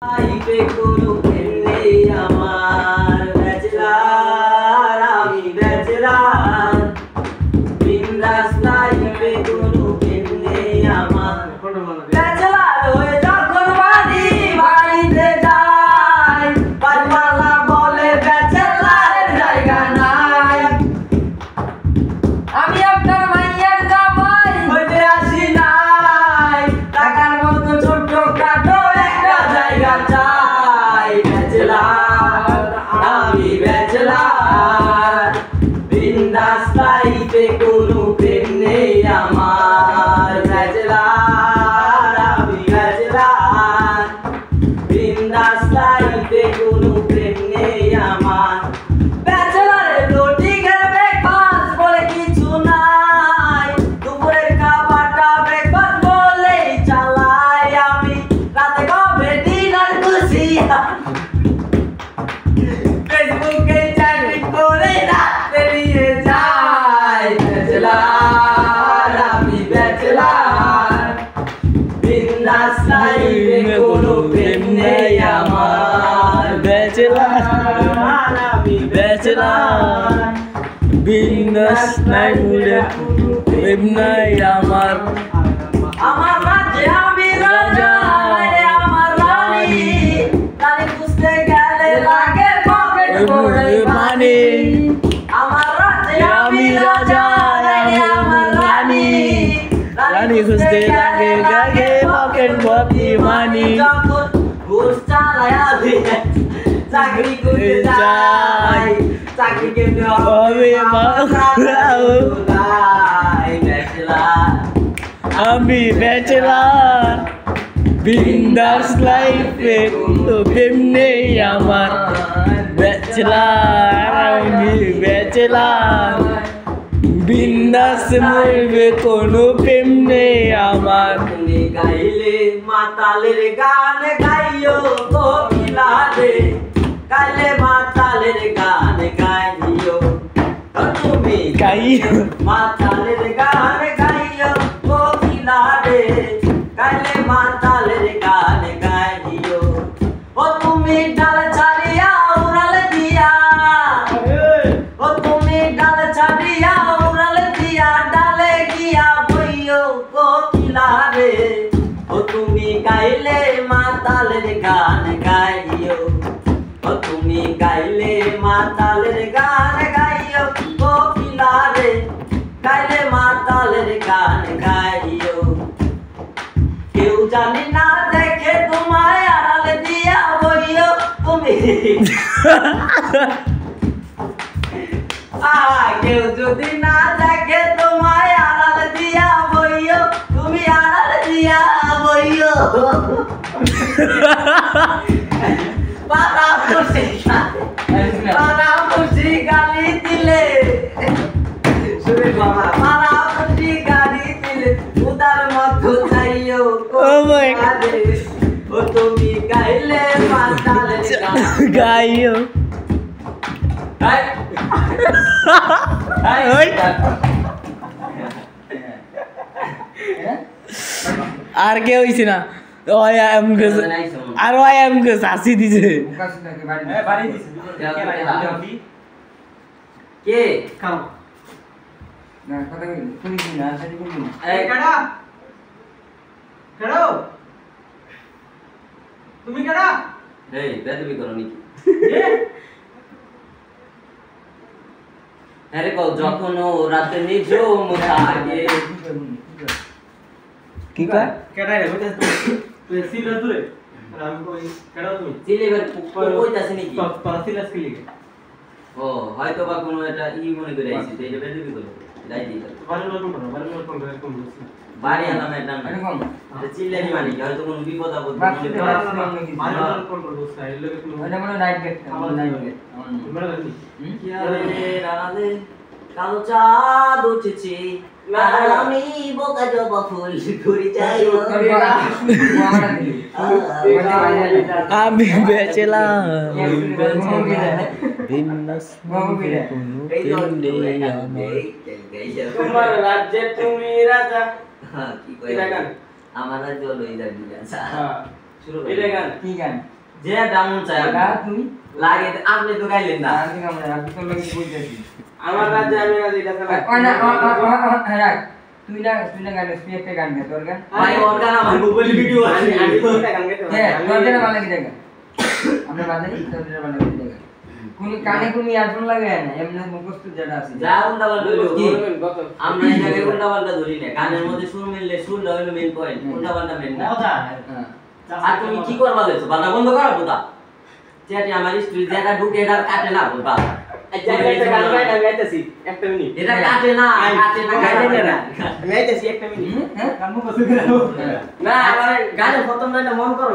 লাইফে কোনো প্রেম নেই আমার ব্যাচেলার আমি ব্যাচেলার বিন্দাস লাইফে কোনো প্রেম নেই আমার ব্যাচেলার হয়ে যখন বাড়িতে যাই বাড়িওয়ালা বলে ব্যাচেলারের জায়গা নাই আমি আপনার মাইয়ার জামাই হইতে আসি নাই টাকার মতো ছোট্ট খাটো একটা জায়গা চাই ব্যাচেলার আমি ব্যাচেলার বিন্দাস লাইফে কোনো প্রেম নেই আমার ব্যাচেলার আমি ব্যাচেলার বিন্দাস লাইফে কোনো প্রেম নেই আমার ব্যাচেলারের রুটি খেয়ে ব্রেকফাস্ট বলে কিছু নাই দুপুরের খাবারটা ব্রেকফাস্ট বলেই চালাই আমি রাতে কবে ডিনার খুশি ফেসবুকে চ্যাটিং করে রাতে নিয়ে যাই ব্যাচেলার আমি ব্যাচেলার বিন্দাস লাইফে কোনো প্রেম নেই আমার ব্যাচেলার আমি ব্যাচেলার বিন্দাস লাইফে প্রেম নাই আমার আমার রাজ্যে আমি রাজা রে আমার রানী রানী খুঁজতে গেলে লাগে পকেট ভরে পানি আমার রাজ্যে আমি রাজা রে আমার রানী রানী খুঁজতে লাগে গাগে পকেট ভর্তি মানি যখন ঘুষ চালায়া দিয়ে চাকরি করতে যাই চাকরি কেমনে হবে ব্যাচেলার আমি ব্যাচেলার বিন্দাস লাইফে তো প্রেম নেই আমার ব্যাচেলার আমি ব্যাচেলার বিন্দাস মরবে কোনো প্রেম নেই আমার তুমি গাইলে মাতালের গান গাইও কোকিলা রে গাইলে মাতালের গান গাইও তুমি গাইও মাতালের গান গাইও কোকিলা রে গাইলে মাতালের গান গাইও ও তুমি ডাল ছাড়িয়া উড়াল দিয়া ও তুমি ডাল ছাড়িয়া উড়াল দিয়া ডালে গিয়া বইও কোকিলা রে ও তুমি গাইলে মাতালের গান গাইও ও তুমি গাইলে মাতালের গান গাইও কোকিলা রে গাইলে মাতালের গান গাইও কেউ জানি না দেখে তোমায় আড়ালে দিয়া বইও তুমি কেউ যদি না দেখে তোমায় আড়াল দিয়া বইও তুমি আড়াল দিয়া বইও পাড়া খুশি গালি দিলে পাড়া খুশি গালি দিলে উদার মতো চাইও ও তুমি গাইলে মাতালে গাইও আর কে হইছে না ওই এম গেছে আর ওই এম গেছে হাসি দিছে কে কাম না কথা শুনি না সেটা কোন এই কাটা কাটো তুমি কাটা এই বেদবি করো নাকি আরে কও যখন ও রাতে নিঝুম থাকে কি কয় কাটা রে বলতে তুই সিল দূরে আমি কই কাটা তুমি সিলেবার কইতাছে নাকি পাসিলা স্কিল ও হয়তো বা কোনো এটা মনে করে আইছে এইটা বেদবি করো লাই দিই বাড়ি লোক কোন বাড়ি আলাম এটা এরকম এটা চিল্লানি মানে কি হয়তো কোনো বিপদ আপদ বাড়ি লোক কোন দোস্ত এই লোকে কোনো এটা মনে নাইট গেট আমার নাইট গেট তোমরা জানি কি আরে রানালে কালো চাঁদ উঠেছে আর আমি বোকা জবা ফুল ঘুরি যাই আমি বেচেলাম বিন্দাস তোমার রাজ্যে তুমি রাজা কি কই আমার রাজ্য লই যাবি রাজা শুরু এটা গান কি গান যে ডাউন চাই না তুমি লাগে আপনি তো গাইলেন না আমি আমরা আমি তো লাগি বলতেছি আমার রাজ্যে আমি রাজি এটা খেলা ওই না রাখ তুই না গান তুই একটা গান গে তোর গান ভাই ওর গান আমার মোবাইল ভিডিও আছে আমি তো একটা গান গাইতে পারি হ্যাঁ তোর গান ভালো লাগে দেখা আমরা বাজাই তোর গান ভালো লাগে দেখা কোন কানে কোন ইয়ারফোন লাগে না এমনি মুখস্থ যেটা আছে যা উল্টা পাল্টা হইলো কি? আমরা এই জায়গায় উল্টা পাল্টা ধরি না গানের মধ্যে সুর মিললে সুর হইলো মেইন পয়েন্ট উল্টা পাল্টা মেইন না হ্যাঁ আর তুমি কি করবা লইছো বাটা বন্ধ করো বুদা যেটা আমার স্ত্রী যেটা ঢুকে এটা কাটে না বুদা একটা গান গাই আমি গাইতেছি একটা মিনিট এটা কাটে না গাইতে না আমি গাইতেছি একটা মিনিট হ্যাঁ না আমার গানের প্রথম লাইনটা মন করো